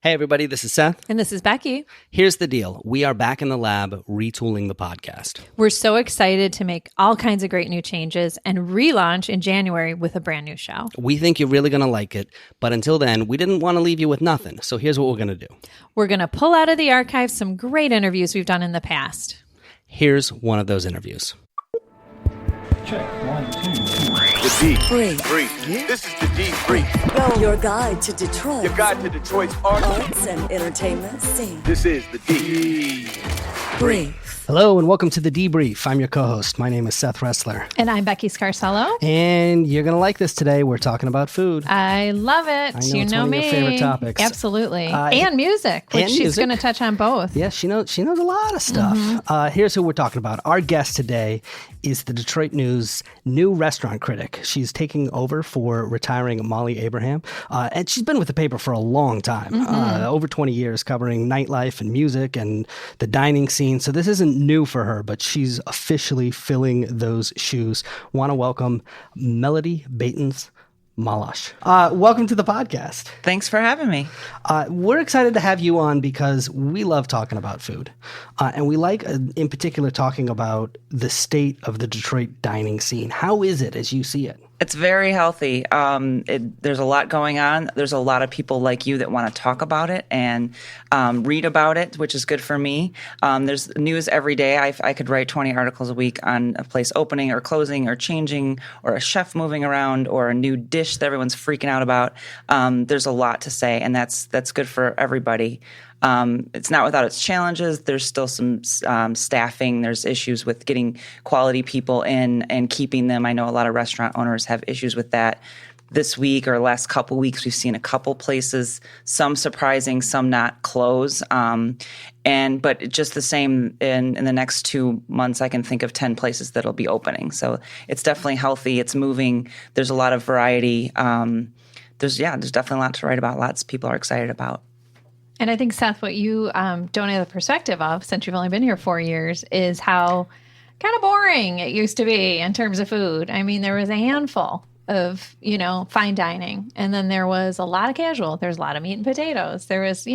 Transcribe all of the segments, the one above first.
Hey everybody, this is Seth. And this is Becky. Here's the deal. We are back in the lab retooling the podcast. We're so excited to make all kinds of great new changes and relaunch in January with a brand new show. We think you're really going to like it, but until then, we didn't want to leave you with nothing. So here's what we're going to do. We're going to pull out of the archives some great interviews we've done in the past. Here's one of those interviews. Check. 1, 2, 3. The D. Brief. Yeah. This is the D Brief. Your guide to Detroit. Your guide to Detroit's arts and entertainment scene. This is the D. Brief. Hello and welcome to the Debrief. I'm your co-host. My name is Seth Ressler. And I'm Becky Scarcello. And you're going to like this today. We're talking about food. I love it. I know you it's know one me. of your favorite topics. Absolutely. And music, which she's going to touch on both. Yeah, she knows a lot of stuff. Mm-hmm. Here's who we're talking about. Our guest today is the Detroit News new restaurant critic. She's taking over for retiring Molly Abraham. And she's been with the paper for a long time, over 20 years, covering nightlife and music and the dining scene. So this isn't new for her, but she's officially filling those shoes. Want to welcome Melody Baetens Malash. Welcome to the podcast. Thanks for having me. We're excited to have you on because we love talking about food. And we like, in particular, talking about the state of the Detroit dining scene. How is it as you see it? It's very healthy. There's a lot going on. There's a lot of people like you that want to talk about it and read about it, which is good for me. There's news every day. I could write 20 articles a week on a place opening or closing or changing or a chef moving around or a new dish that everyone's freaking out about. There's a lot to say, and that's good for everybody. It's not without its challenges. There's still some staffing. There's issues with getting quality people in and keeping them. I know a lot of restaurant owners have issues with that. This week or last couple weeks, we've seen a couple places, some surprising, some not close. But just the same in the next 2 months, I can think of 10 places that'll be opening. So it's definitely healthy. It's moving. There's a lot of variety. There's definitely a lot to write about. Lots of people are excited about. And I think, Seth, what you don't have the perspective of, since you've only been here 4 years, is how kind of boring it used to be in terms of food. I mean, there was a handful of, fine dining. And then there was a lot of casual. There's a lot of meat and potatoes. There was,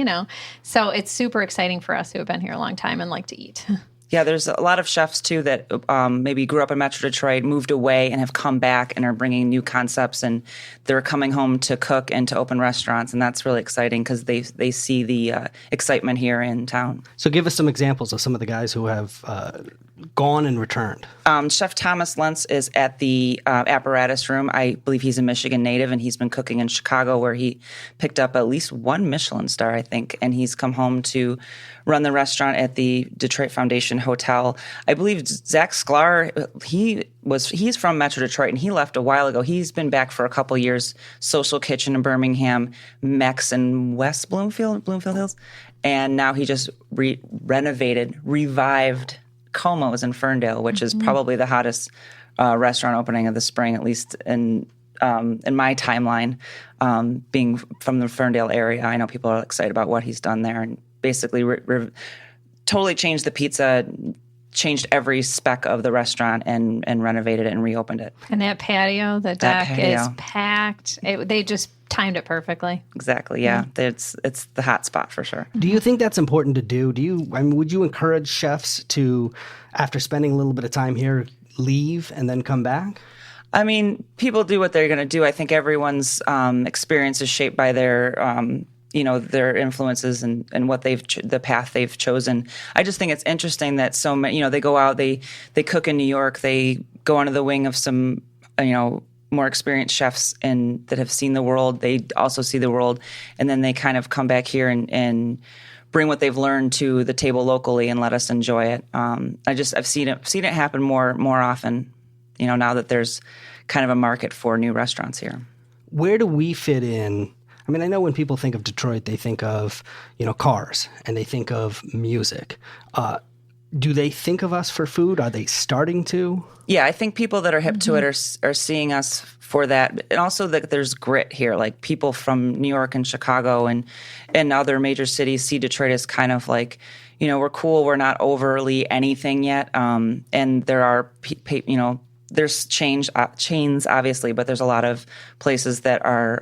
so it's super exciting for us who have been here a long time and like to eat. Yeah, there's a lot of chefs, too, that maybe grew up in Metro Detroit, moved away, and have come back and are bringing new concepts. And they're coming home to cook and to open restaurants. And that's really exciting because they see the excitement here in town. So give us some examples of some of the guys who have gone and returned. Chef Thomas Lentz is at the Apparatus Room. I believe he's a Michigan native, and he's been cooking in Chicago, where he picked up at least one Michelin star, I think. And he's come home to run the restaurant at the Detroit Foundation Hotel. I believe Zach Sklar, he's from Metro Detroit, and he left a while ago. He's been back for a couple years. Social Kitchen in Birmingham, Mex in West Bloomfield Hills. And now he just revived Como's in Ferndale, which is probably the hottest restaurant opening of the spring, at least in my timeline. Being from the Ferndale area, I know people are excited about what he's done there, and basically totally changed the pizza, changed every spec of the restaurant, and renovated it and reopened it. And that patio, the deck is packed. They just timed it perfectly. Exactly, yeah. It's the hot spot for sure. Do you think that's important to do? Would you encourage chefs to, after spending a little bit of time here, leave and then come back? I mean, people do what they're going to do. I think everyone's experience is shaped by their their influences and what the path they've chosen. I just think it's interesting that so many, they go out, they cook in New York, they go under the wing of some, more experienced chefs and that have seen the world. They also see the world, and then they kind of come back here and bring what they've learned to the table locally and let us enjoy it. I've seen it happen more often, now that there's kind of a market for new restaurants here. Where do we fit in? I mean, I know when people think of Detroit, they think of, cars and they think of music. Do they think of us for food? Are they starting to? Yeah, I think people that are hip to it are seeing us for that. And also that there's grit here. Like people from New York and Chicago and other major cities see Detroit as kind of like, we're cool. We're not overly anything yet. And there are, there's chains obviously, but there's a lot of places that are,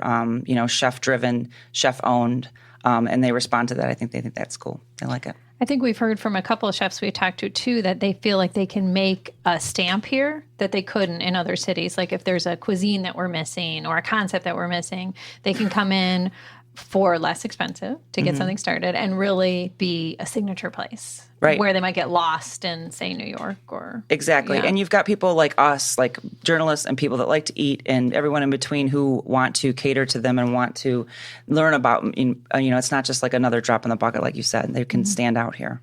chef driven, chef owned. and they respond to that. I think they think that's cool. They like it. I think we've heard from a couple of chefs we've talked to too that they feel like they can make a stamp here that they couldn't in other cities. Like if there's a cuisine that we're missing or a concept that we're missing, they can come in for less expensive to get something started and really be a signature place. Right. Where they might get lost in, say, New York or... Exactly. Yeah. And you've got people like us, like journalists and people that like to eat and everyone in between who want to cater to them and want to learn about, it's not just like another drop in the bucket, like you said. They can stand out here.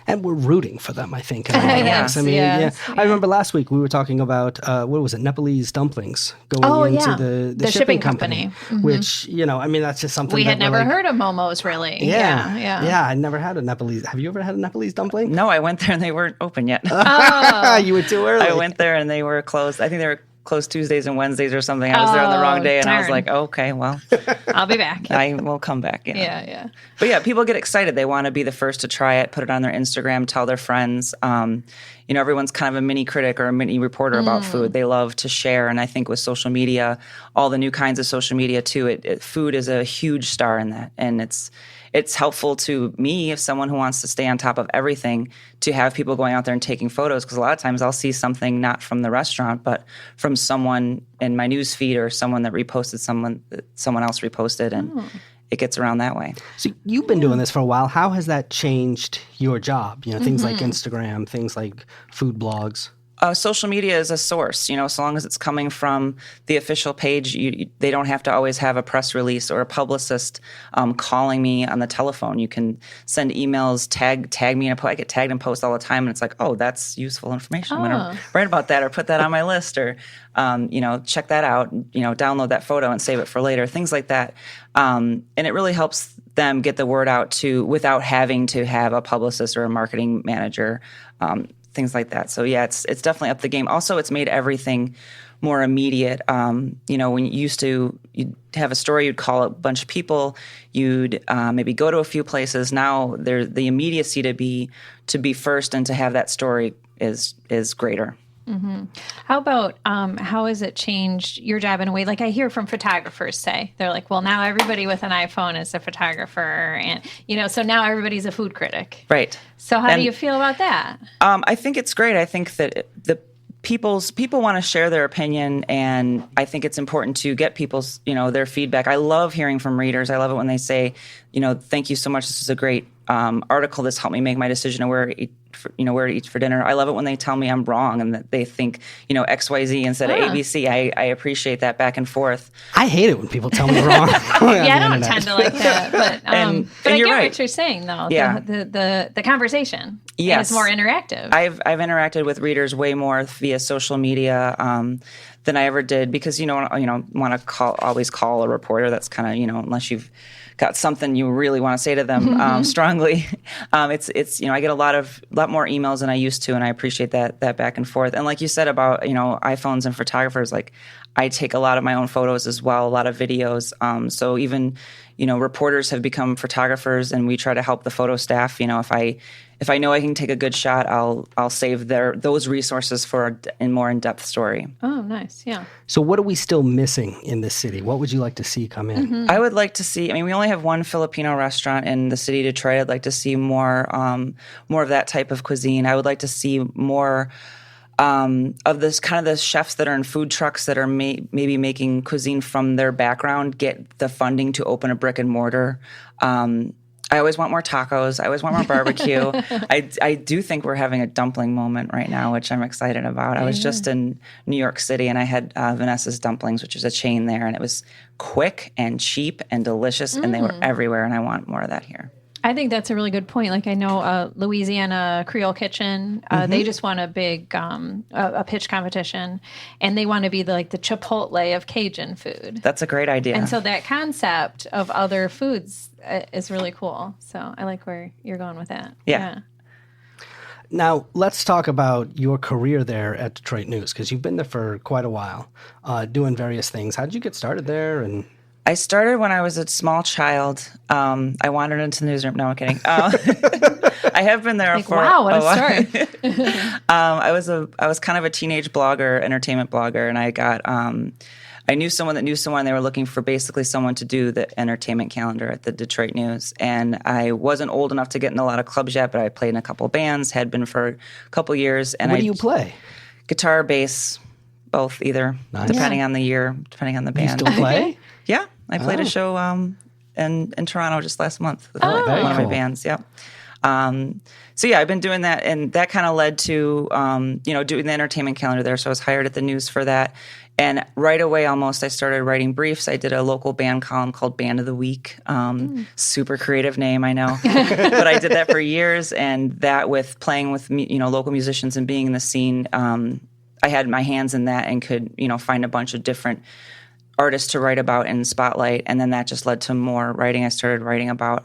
And we're rooting for them, I think. In a lot of Yes, ways. I mean, yes, I remember last week we were talking about, what was it, Nepalese dumplings going into the shipping company. Which, that's just something We that had never heard of momos, really. Yeah, I never had a Nepalese. Have you ever had a Nepalese dumpling? No, I went there and they weren't open yet. You were too early. I went there and they were closed. I think they were closed Tuesdays and Wednesdays or something. I was there on the wrong day and I was darn. like, okay, well, I'll be back. I will come back. Yeah. But yeah, people get excited. They want to be the first to try it, put it on their Instagram, tell their friends. Everyone's kind of a mini critic or a mini reporter about food. They love to share. And I think with social media, all the new kinds of social media too, food is a huge star in that. And it's helpful to me, if someone who wants to stay on top of everything, to have people going out there and taking photos. Because a lot of times I'll see something not from the restaurant, but from someone in my news feed or someone that reposted someone else reposted, and it gets around that way. So you've been doing this for a while. How has that changed your job? Things like Instagram, things like food blogs. Social media is a source, so long as it's coming from the official page, they don't have to always have a press release or a publicist calling me on the telephone. You can send emails, tag me in a post. I get tagged in posts all the time, and it's like, oh, that's useful information. I'm going to write about that or put that on my list or, check that out, download that photo and save it for later, things like that. And it really helps them get the word out without having to have a publicist or a marketing manager, things like that. So yeah, it's definitely up the game. Also, it's made everything more immediate. When you'd have a story, you'd call a bunch of people, you'd maybe go to a few places. Now the immediacy to be first and to have that story is greater. How about how has it changed your job in a way? Like I hear from photographers say, they're like, well, now everybody with an iPhone is a photographer. And, so now everybody's a food critic. Right. So how do you feel about that? I think it's great. I think that people want to share their opinion, and I think it's important to get people's, their feedback. I love hearing from readers. I love it when they say, thank you so much. This is a great article. This helped me make my decision of where to eat for dinner. I love it when they tell me I'm wrong and that they think, XYZ instead of ABC. I appreciate that back and forth. I hate it when people tell me wrong. I don't tend to like that, but And I you're get right. what you're saying though. Yeah. The conversation. Yes. And it's more interactive. I've interacted with readers way more via social media than I ever did because want to always call a reporter. That's kind of unless you've got something you really want to say to them strongly. It's I get a lot more emails than I used to, and I appreciate that back and forth. And like you said about iPhones and photographers, like I take a lot of my own photos as well, a lot of videos. So even reporters have become photographers, and we try to help the photo staff. If I know I can take a good shot, I'll save those resources for a more in-depth story. Oh, nice. Yeah. So what are we still missing in this city? What would you like to see come in? I would like to see, we only have one Filipino restaurant in the city of Detroit. I'd like to see more of that type of cuisine. I would like to see more of this kind of the chefs that are in food trucks that are maybe making cuisine from their background get the funding to open a brick and mortar. I always want more tacos. I always want more barbecue. I do think we're having a dumpling moment right now, which I'm excited about. I was just in New York City, and I had Vanessa's Dumplings, which is a chain there, and it was quick and cheap and delicious, and they were everywhere, and I want more of that here. I think that's a really good point. Like I know Louisiana Creole Kitchen, they just won a big a pitch competition, and they want to be the Chipotle of Cajun food. That's a great idea. And so that concept of other foods is really cool. So I like where you're going with that. Yeah. Now, let's talk about your career there at Detroit News, because you've been there for quite a while, doing various things. How did you get started there? And I started when I was a small child. I wandered into the newsroom. No, I'm kidding. I have been there for wow, what a a while. story. I was kind of a teenage blogger, entertainment blogger, and I got I knew someone that knew someone. They were looking for basically someone to do the entertainment calendar at the Detroit News. And I wasn't old enough to get in a lot of clubs yet, but I played in a couple bands, had been for a couple years. And What do you play? Guitar, bass, both either, depending on the year, depending on the band. You still play? Yeah, I played a show in Toronto just last month with very one of my cool. bands. Yep. So yeah, I've been doing that, and that kind of led to doing the entertainment calendar there. So I was hired at the News for that, and right away, almost, I started writing briefs. I did a local band column called Band of the Week. Super creative name, I know, but I did that for years, and that with playing with local musicians and being in the scene, I had my hands in that and could find a bunch of different artists to write about in Spotlight, and then that just led to more writing. I started writing about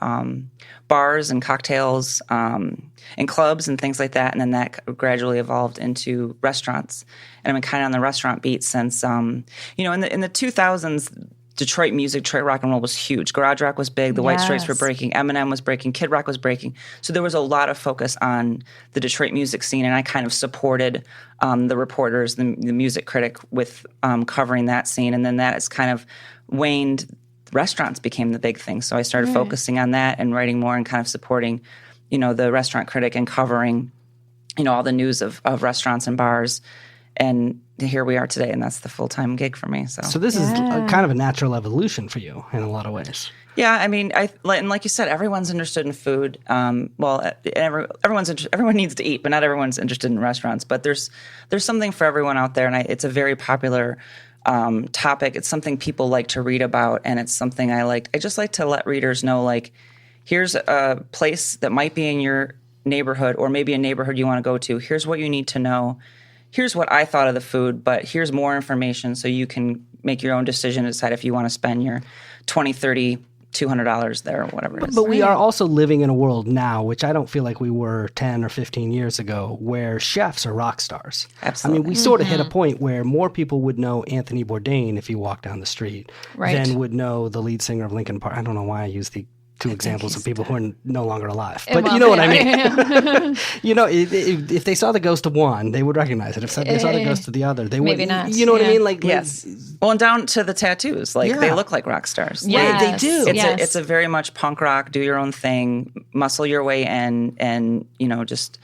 bars and cocktails and clubs and things like that, and then that gradually evolved into restaurants. And I've been kind of on the restaurant beat since, in the 2000s, Detroit music, Detroit rock and roll was huge. Garage rock was big. The White Stripes were breaking. Eminem was breaking. Kid Rock was breaking. So there was a lot of focus on the Detroit music scene, and I kind of supported the reporters, the music critic, with covering that scene. And then that has kind of waned. Restaurants became the big thing. So I started focusing on that and writing more and kind of supporting, the restaurant critic and covering, all the news of restaurants and bars. And here we are today, and that's the full-time gig for me. So this is kind of a natural evolution for you in a lot of ways. Yeah, I mean, and like you said, everyone's interested in food. Everyone needs to eat, but not everyone's interested in restaurants. But there's something for everyone out there, and it's a very popular topic. It's something people like to read about, and it's something I like. I just like to let readers know, like, here's a place that might be in your neighborhood, or maybe a neighborhood you want to go to. Here's what you need to know. Here's what I thought of the food, but here's more information so you can make your own decision and decide if you want to spend your $20, $30, $200 there or whatever it is. But we are also living in a world now, which I don't feel like we were 10 or 15 years ago, where chefs are rock stars. Absolutely. I mean, we sort of hit a point where more people would know Anthony Bourdain if you walk down the street than would know the lead singer of Linkin Park. I don't know why I use the two examples of people who are no longer alive. But you know what I mean. If they saw the ghost of one, they would recognize it. If they saw the ghost of the other, they would. Maybe not. You know what I mean? Like, yes. Well, and down to the tattoos. Like, they look like rock stars. Yes. They do. It's a very much punk rock, do your own thing, muscle your way in, and, just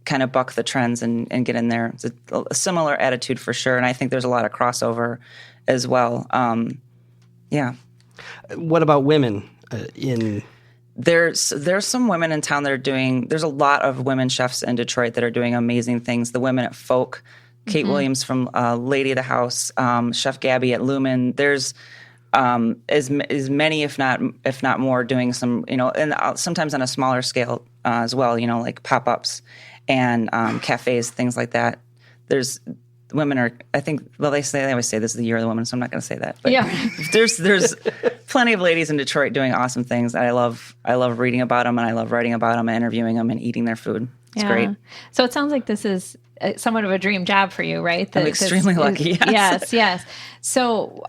kind of buck the trends and get in there. It's a similar attitude for sure. And I think there's a lot of crossover as well. Yeah. What about women? There's some women in town that are doing. There's a lot of women chefs in Detroit that are doing amazing things. The women at Folk, Kate Williams from Lady of the House, Chef Gabby at Lumen. There's as many, if not more, doing some. And sometimes on a smaller scale as well. Like pop-ups and cafes, things like that. There's women are. I think. Well, they always say this is the year of the woman, so I'm not going to say that. But there's plenty of ladies in Detroit doing awesome things. I love reading about them, and I love writing about them, and interviewing them, and eating their food. It's great. So it sounds like this is somewhat of a dream job for you, right? I'm extremely lucky. Yes. So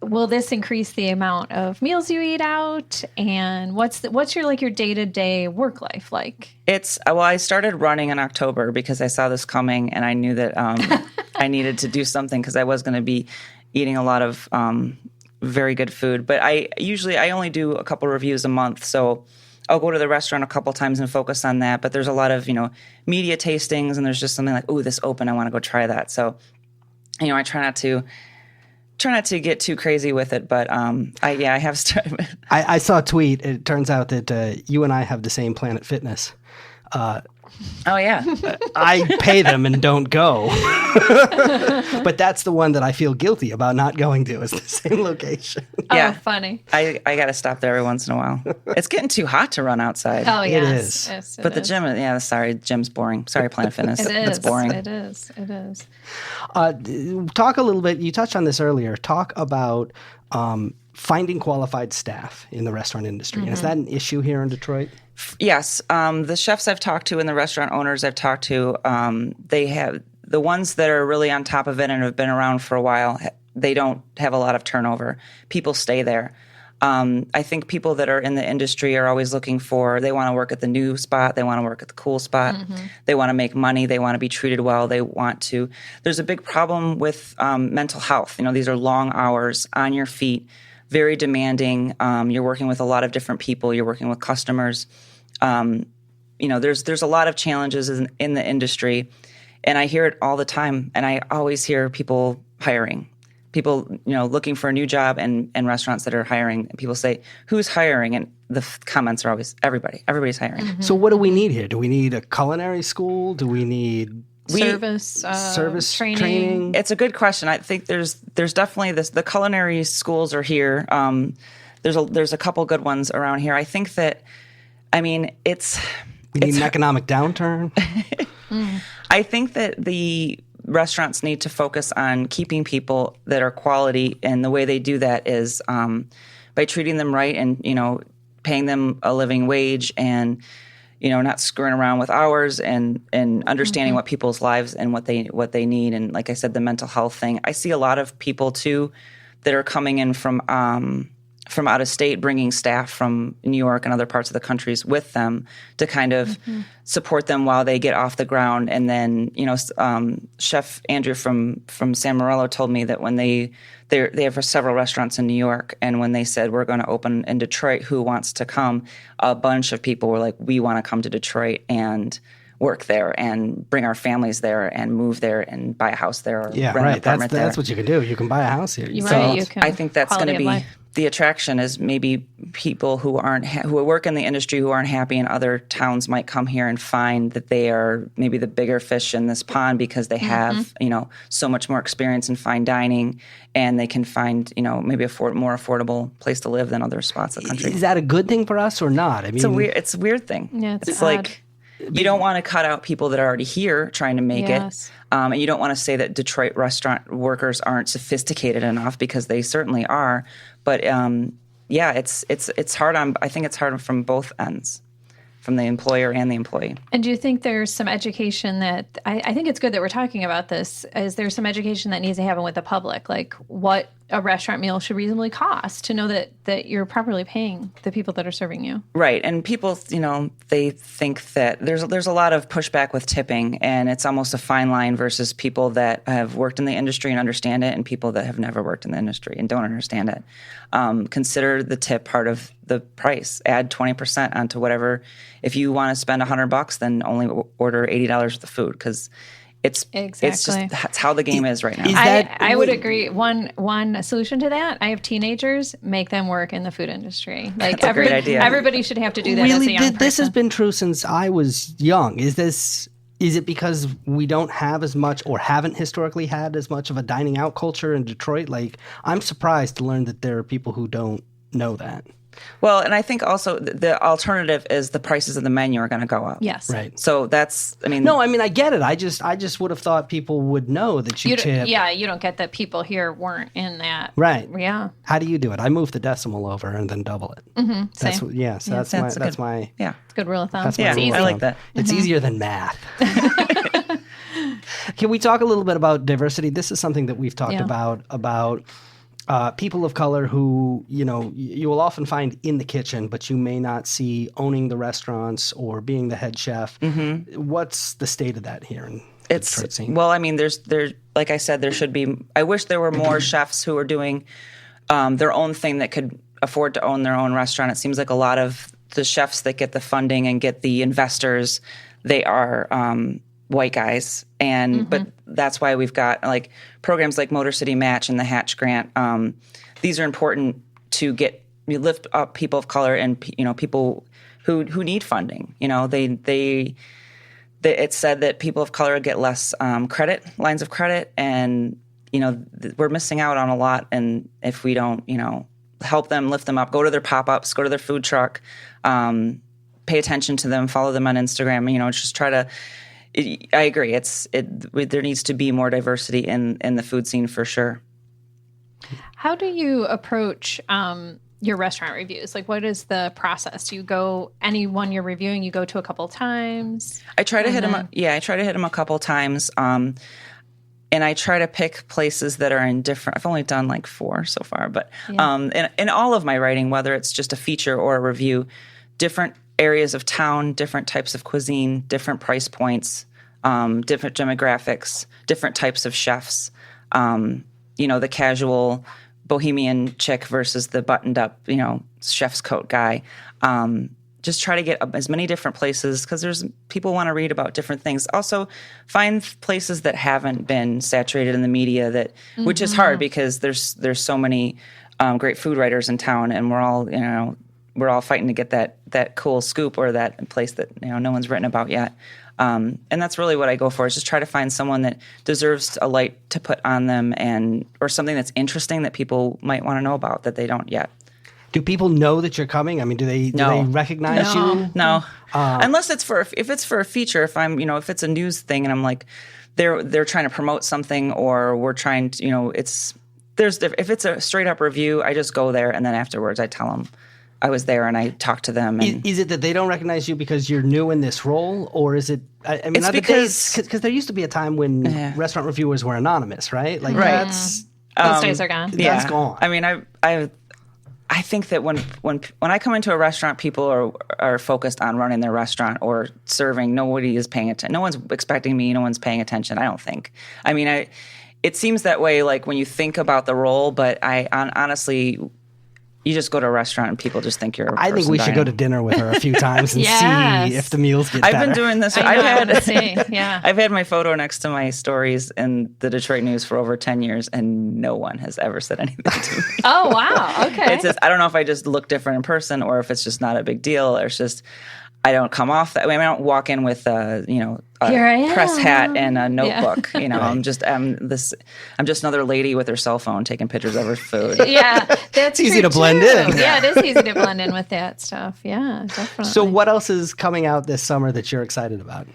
will this increase the amount of meals you eat out? And what's your day-to-day work life like? I started running in October because I saw this coming, and I knew that I needed to do something because I was going to be eating a lot of very good food. But I only do a couple reviews a month, so I'll go to the restaurant a couple times and focus on that. But there's a lot of, media tastings, and there's just something like, ooh, this opened, I want to go try that. So, I try not to get too crazy with it. But I have started. I saw a tweet. It turns out that you and I have the same Planet Fitness. Oh, yeah. I pay them and don't go. But that's the one that I feel guilty about not going to, is the same location. Yeah. Oh, funny. I got to stop there every once in a while. It's getting too hot to run outside. Oh, yes. It is. Yes, But the gym, sorry, gym's boring. Sorry, Planet Fitness. It is. It's boring. It is. Talk a little bit, you touched on this earlier, talk about finding qualified staff in the restaurant industry. And is that an issue here in Detroit? Yes. The chefs I've talked to and the restaurant owners I've talked to, they have the ones that are really on top of it and have been around for a while, they don't have a lot of turnover. People stay there. I think people that are in the industry are always looking for, they want to work at the new spot, they want to work at the cool spot, they want to make money, they want to be treated well, there's a big problem with mental health. These are long hours on your feet, very demanding. You're working with a lot of different people, you're working with customers. There's a lot of challenges in the industry, and I hear it all the time, and I always hear people hiring. People, looking for a new job and restaurants that are hiring. And people say, who's hiring? And the comments are always, everybody. Everybody's hiring. So what do we need here? Do we need a culinary school? Do we need service training? It's a good question. I think there's definitely this. The culinary schools are here. There's a couple good ones around here. I think that, we need an economic downturn. I think that the restaurants need to focus on keeping people that are quality, and the way they do that is by treating them right and paying them a living wage, and not screwing around with hours, and understanding what people's lives and what they need. And like I said, the mental health thing. I see a lot of people too that are coming in from out of state, bringing staff from New York and other parts of the countries with them to kind of support them while they get off the ground. And then, Chef Andrew from San Morello told me that when they have several restaurants in New York, and when they said, we're going to open in Detroit, who wants to come? A bunch of people were like, we want to come to Detroit and work there and bring our families there and move there and buy a house there or rent an apartment there. That's what you can do. You can buy a house here. You can. I think that's going to be the attraction, is maybe people who work in the industry who aren't happy in other towns might come here and find that they are maybe the bigger fish in this pond, because they have so much more experience in fine dining, and they can find maybe a more affordable place to live than other spots of the country. Is that a good thing for us or not? It's a weird thing. Yeah, it's like you don't want to cut out people that are already here trying to make it. And you don't want to say that Detroit restaurant workers aren't sophisticated enough, because they certainly are. But it's hard I think it's hard from both ends, from the employer and the employee. And do you think there's some education that, I think it's good that we're talking about this, is there some education that needs to happen with the public, like what a restaurant meal should reasonably cost, to know that you're properly paying the people that are serving you? Right. And people, they think that there's a lot of pushback with tipping, and it's almost a fine line versus people that have worked in the industry and understand it, and people that have never worked in the industry and don't understand it. Consider the tip part of the price. Add 20% onto whatever. If you want to spend $100, then only order $80 worth of food, because it's just, that's how the game is right now. I would agree. One solution to that, I have teenagers, make them work in the food industry. Like, that's a great idea. Everybody should have to do that as a young person. This has been true since I was young. Is it because we don't have as much, or haven't historically had as much, of a dining out culture in Detroit? Like, I'm surprised to learn that there are people who don't know that. Well, and I think also the alternative is the prices of the menu are going to go up. Yes. Right. So that's, No, I get it. I just would have thought people would know that you tip. Yeah, you don't get that people here weren't in that. Right. Yeah. How do you do it? I move the decimal over and then double it. Mm-hmm. That's Same. That's my yeah. It's a good rule of thumb. That's my Yeah, rule of I like thumb. that. It's easier than math. Can we talk a little bit about diversity? This is something that we've talked about people of color who, you will often find in the kitchen, but you may not see owning the restaurants or being the head chef. Mm-hmm. What's the state of that here in the Detroit scene? Well, there's like I said, there should be. I wish there were more chefs who are doing their own thing, that could afford to own their own restaurant. It seems like a lot of the chefs that get the funding and get the investors, they are white guys, and but that's why we've got like programs like Motor City Match and the Hatch Grant. These are important to lift up people of color and people who need funding. It's said that people of color get less lines of credit, and we're missing out on a lot. And if we don't help them, lift them up, go to their pop-ups, go to their food truck, pay attention to them, follow them on Instagram, just try to. I agree. There needs to be more diversity in the food scene for sure. How do you approach your restaurant reviews? Like, what is the process? Do you go, anyone you're reviewing, you go to a couple times? I try to hit them. Yeah, I try to hit them a couple times. and I try to pick places that are in different. I've only done like 4 so far, but in all of my writing, whether it's just a feature or a review, different areas of town, different types of cuisine, different price points, different demographics, different types of chefs. The casual bohemian chick versus the buttoned up, chef's coat guy. Just try to get as many different places because there's people want to read about different things. Also, find places that haven't been saturated in the media which is hard because there's so many great food writers in town, and we're all fighting to get that cool scoop or that place that no one's written about yet. And that's really what I go for, is just try to find someone that deserves a light to put on them or something that's interesting that people might want to know about that they don't yet. Do people know that you're coming? I mean, do they recognize you? No. Unless if it's for a feature, if it's a news thing and I'm like, they're trying to promote something or we're trying to, if it's a straight up review, I just go there and then afterwards I tell them I was there and I talked to them. And is it that they don't recognize you because you're new in this role, or is it? I mean, it's because there used to be a time when restaurant reviewers were anonymous, right? Like those days are gone. That's gone. I mean, I think that when I come into a restaurant, people are focused on running their restaurant or serving. Nobody is paying attention. No one's expecting me. No one's paying attention. I don't think. I mean, it seems that way, like when you think about the role, but honestly. You just go to a restaurant and people just think you're a person I think we should go to dinner with her a few times and see if the meals get better. I've been doing this. I've had my photo next to my stories in the Detroit News for over 10 years, and no one has ever said anything to me. Oh, wow. Okay. It's just, I don't know if I just look different in person or if it's just not a big deal, or it's just I don't come off that way. I mean, I don't walk in with a press hat and a notebook. Yeah. I'm just another lady with her cell phone taking pictures of her food. Yeah, that's easy to blend in. Yeah, it is easy to blend in with that stuff. Yeah, definitely. So, what else is coming out this summer that you're excited about?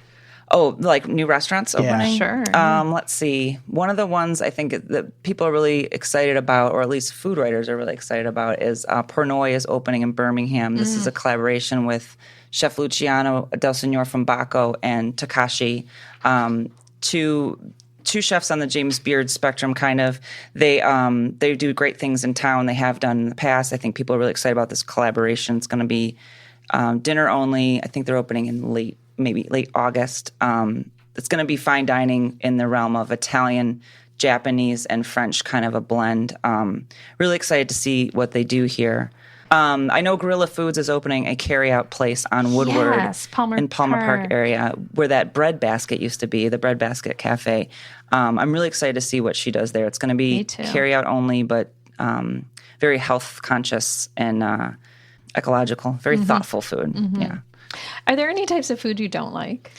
Oh, like new restaurants opening? Sure. Let's see. One of the ones I think that people are really excited about, or at least food writers are really excited about, is Pernod is opening in Birmingham. This is a collaboration with Chef Luciano Del Signor from Bacco and Takashi, two chefs on the James Beard spectrum, kind of. They do great things in town. They have done in the past. I think people are really excited about this collaboration. It's going to be dinner only. I think they're opening in late August. It's going to be fine dining in the realm of Italian, Japanese, and French, kind of a blend. Really excited to see what they do here. I know Guerrilla Foods is opening a carry-out place on Woodward in Palmer Park area, where that Bread Basket used to be, the Bread Basket Cafe. I'm really excited to see what she does there. It's going to be carry-out only, but very health-conscious and ecological, very thoughtful food. Mm-hmm. Yeah. Are there any types of food you don't like?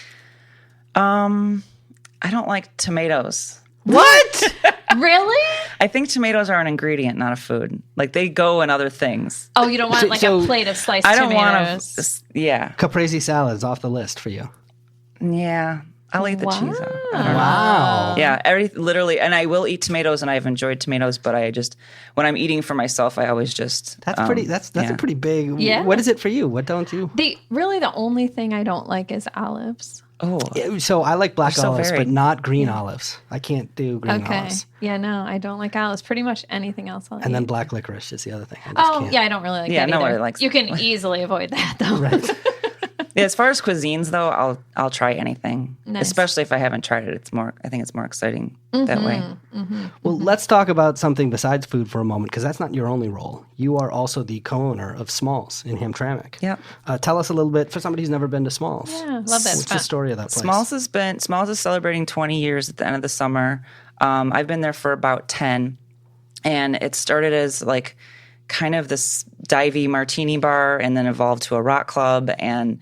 I don't like tomatoes. What? Really? I think tomatoes are an ingredient, not a food. Like, they go in other things. Oh, you don't want a plate of sliced tomatoes? I don't want to. Yeah. Caprese salad's off the list for you. Yeah. I'll eat the cheese. Wow. Yeah, literally, and I will eat tomatoes, and I've enjoyed tomatoes, but when I'm eating for myself, I always just... That's a pretty big... Yeah. What is it for you? What don't you... The only thing I don't like is olives. Oh. So I like black olives, varied. but not green olives. I can't do green olives. Yeah, no, I don't like olives. Pretty much anything else I'll eat. And then black licorice is the other thing. I don't really like that either. Nobody likes You can easily avoid that, though. Right. Yeah, as far as cuisines, though, I'll try anything. Nice. Especially if I haven't tried it. I think it's more exciting that way. Mm-hmm. Well, let's talk about something besides food for a moment, because that's not your only role. You are also the co-owner of Smalls in Hamtramck. Yep. Tell us a little bit, for somebody who's never been to Smalls. Yeah, love that. What's the story of that place? Smalls is celebrating 20 years at the end of the summer. I've been there for about 10, and it started as like kind of this divey martini bar, and then evolved to a rock club, and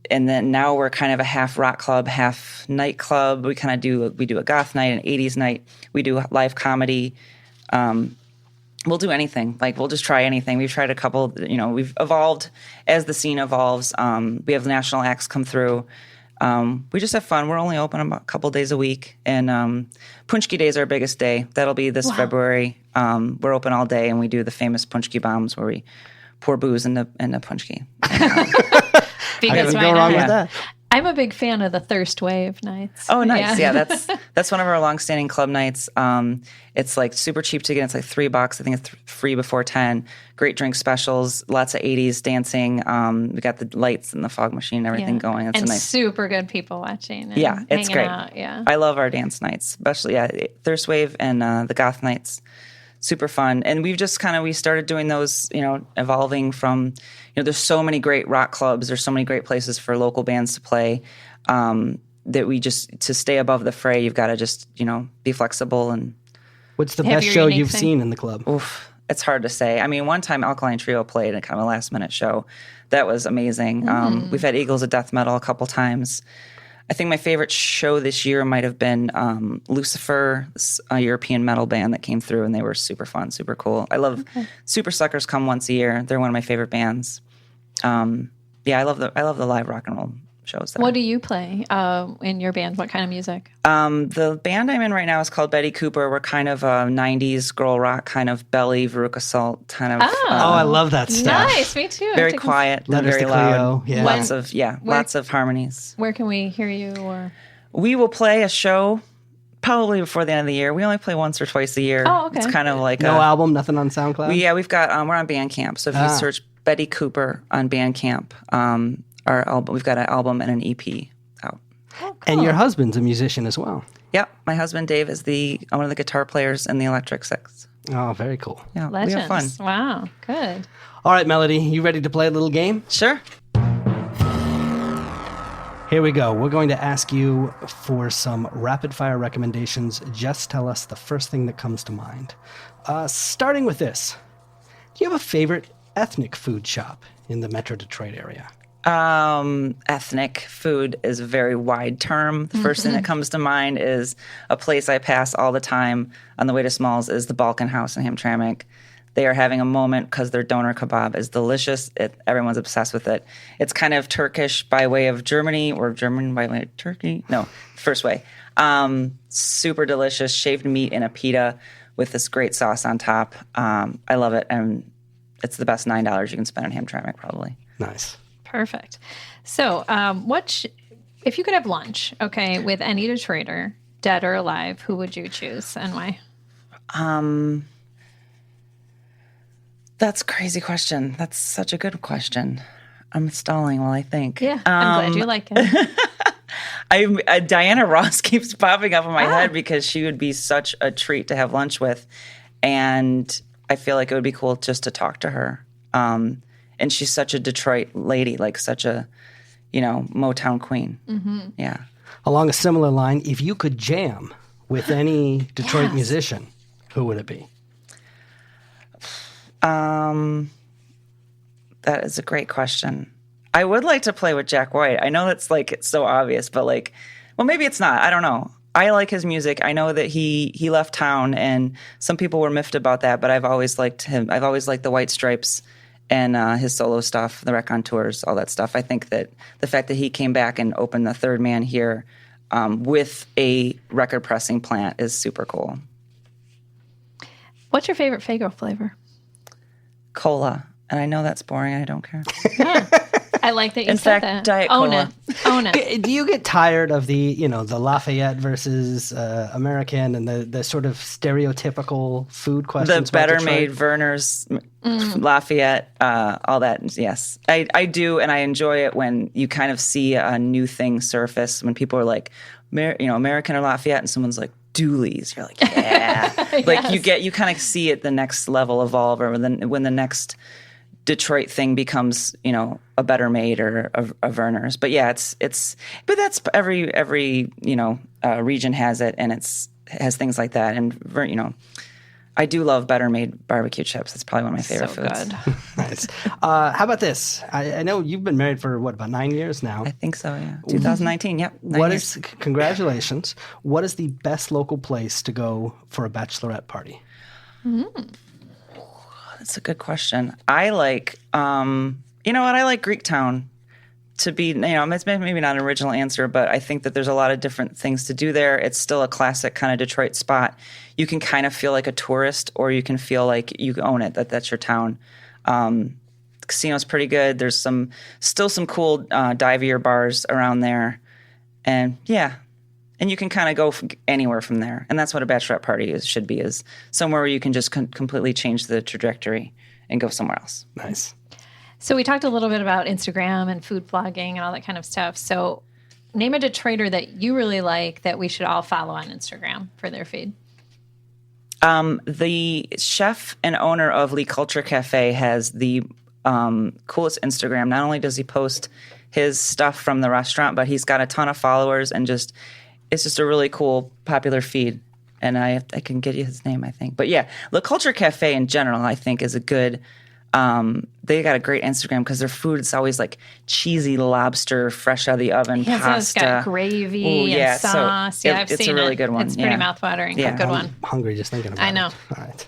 then now we're kind of a half rock club, half nightclub. We do a goth night, an 80s night. We do live comedy. We'll do anything. Like, we'll just try anything. We've tried a couple, we've evolved as the scene evolves. We have national acts come through. We just have fun. We're only open a couple days a week. And Punchki Day is our biggest day. That'll be this February. We're open all day, and we do the famous Punchki bombs where we pour booze in the Punchki. I can't go wrong with that. I'm a big fan of the Thirst Wave nights. Oh, nice. Yeah, that's one of our longstanding club nights. It's like super cheap to get. It's like $3. I think it's free before 10. Great drink specials. Lots of 80s dancing. We got the lights and the fog machine and everything going. It's and a nice. super good people watching. And Yeah, it's hanging great. Out. Yeah, I love our dance nights, especially Thirst Wave and the goth nights. Super fun. And we've just we started doing those, evolving from, there's so many great rock clubs. There's so many great places for local bands to play that we just, to stay above the fray, you've got to just, be flexible. And What's the Have best your show unique you've thing. seen in the club? oof, it's hard to say. I mean, one time Alkaline Trio played a kind of a last minute show. That was amazing. We've had Eagles of Death Metal a couple times. I think my favorite show this year might have been Lucifer, a European metal band that came through, and they were super fun, super cool. I love Super Suckers come once a year. They're one of my favorite bands. I love the live rock and roll shows. There. What do you play in your band? What kind of music? The band I'm in right now is called Betty Cooper. We're kind of a 90s girl rock, kind of Belly, Veruca Salt, kind of. Oh, I love that stuff. Nice, me too. Very quiet, Letters very to loud. Cleo, yeah. Lots of harmonies. Where can we hear you? Or We will play a show probably before the end of the year. We only play once or twice a year. Oh, okay. It's kind of like No album, nothing on SoundCloud? we've got we're on Bandcamp. So if you search Betty Cooper on Bandcamp, our album, we've got an album and an EP out. And your husband's a musician as well. Yep, my husband Dave is one of the guitar players in the Electric Six. Oh, very cool. Yeah, Legends. we have fun. Wow, good. All right, Melody, you ready to play a little game? Sure. Here we go. We're going to ask you for some rapid fire recommendations. Just tell us the first thing that comes to mind. Starting with this. Do you have a favorite ethnic food shop in the Metro Detroit area? Ethnic food is a very wide term. The first thing that comes to mind is a place I pass all the time on the way to Smalls is the Balkan House in Hamtramck. They are having a moment because their doner kebab is delicious. Everyone's obsessed with it. It's kind of Turkish by way of Germany or German by way of Turkey. No, first way. Super delicious shaved meat in a pita with this great sauce on top. I love it, and it's the best $9 you can spend in Hamtramck probably. Nice. Perfect. So, if you could have lunch, okay, with any Detroiter, dead or alive, who would you choose and why? That's a crazy question. That's such a good question. I'm stalling while I think. Yeah, I'm glad you like it. Diana Ross keeps popping up in my head because she would be such a treat to have lunch with. And I feel like it would be cool just to talk to her. And she's such a Detroit lady, like such a, Motown queen. Mm-hmm. Yeah. Along a similar line, if you could jam with any Detroit musician, who would it be? That is a great question. I would like to play with Jack White. I know that's it's so obvious, but maybe it's not. I don't know. I like his music. I know that he left town, and some people were miffed about that, but I've always liked him. I've always liked the White Stripes and his solo stuff, the Raconteurs, all that stuff. I think that the fact that he came back and opened the Third Man here with a record pressing plant is super cool. What's your favorite Faygo flavor? Cola. And I know that's boring. I don't care. I like that you In said fact, that. Diet Own Cola. it. Own it. Do you get tired of the Lafayette versus American and the sort of stereotypical food questions? The Better about Made, Detroit? Verner's, Lafayette, all that. Yes, I do, and I enjoy it when you kind of see a new thing surface. When people are like, American or Lafayette, and someone's like Dooley's. You're like, yeah. You kind of see it the next level evolve, or when the next Detroit thing becomes, a Better Made or a Verner's. But yeah, but that's every region has it, and has things like that. And I do love Better Made barbecue chips. It's probably one of my favorite foods. Good. Nice. How about this? I know you've been married for about 9 years now. I think so. Yeah, 2019. Yep. Congratulations. What is the best local place to go for a bachelorette party? That's a good question. I like, I like Greektown to be, it's maybe not an original answer, but I think that there's a lot of different things to do there. It's still a classic kind of Detroit spot. You can kind of feel like a tourist, or you can feel like you own it, that's your town. casino's pretty good. There's still some cool divier bars around there. And yeah, and you can kind of go anywhere from there. And that's what a bachelorette party should be, is somewhere where you can just completely change the trajectory and go somewhere else. Nice. So we talked a little bit about Instagram and food blogging and all that kind of stuff. So name a Detroiter that you really like that we should all follow on Instagram for their feed. The chef and owner of Lee Culture Cafe has the coolest Instagram. Not only does he post his stuff from the restaurant, but he's got a ton of followers, and it's just a really cool, popular feed. And I can get you his name, I think. But yeah, Le Culture Cafe in general, I think, is a good. They got a great Instagram because their food is always like cheesy lobster, fresh out of the oven, Yeah, so pasta. it's got gravy Ooh, and sauce. So Yeah, I've seen it. It's a really good one. It's pretty yeah. mouthwatering. Yeah. A good one. I'm hungry just thinking about it. I know. All right.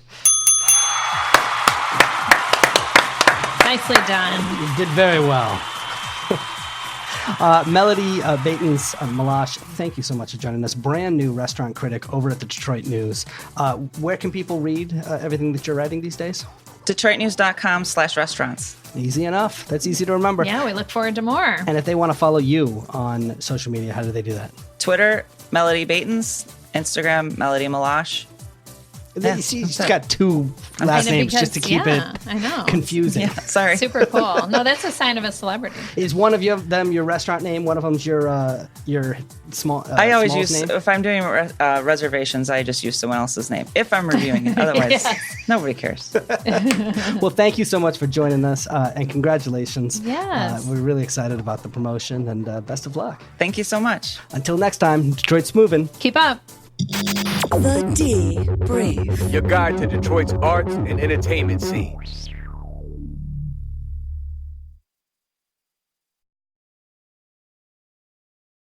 Nicely done. You did very well. Melody Baetens Malash, thank you so much for joining us. Brand new restaurant critic over at the Detroit News. Where can people read everything that you're writing these days? DetroitNews.com/restaurants. Easy enough. That's easy to remember. Yeah, we look forward to more. And if they want to follow you on social media, how do they do that? Twitter, Melody Baetens. Instagram, Melody Malash. Yeah, You see, that's she's it. got two last I know, names just to keep because- it I know. confusing. Yeah, sorry. Super cool. No, that's a sign of a celebrity. Is one of them your restaurant name? One of them's your small. I always smallest use, name? if I'm doing reservations, I just use someone else's name. If I'm reviewing it. Otherwise, Yes. nobody cares. Well, thank you so much for joining us, and congratulations. Yes. We're really excited about the promotion, and best of luck. Thank you so much. Until next time, Detroit's moving. Keep up. The D Brief. Your guide to Detroit's arts and entertainment scene.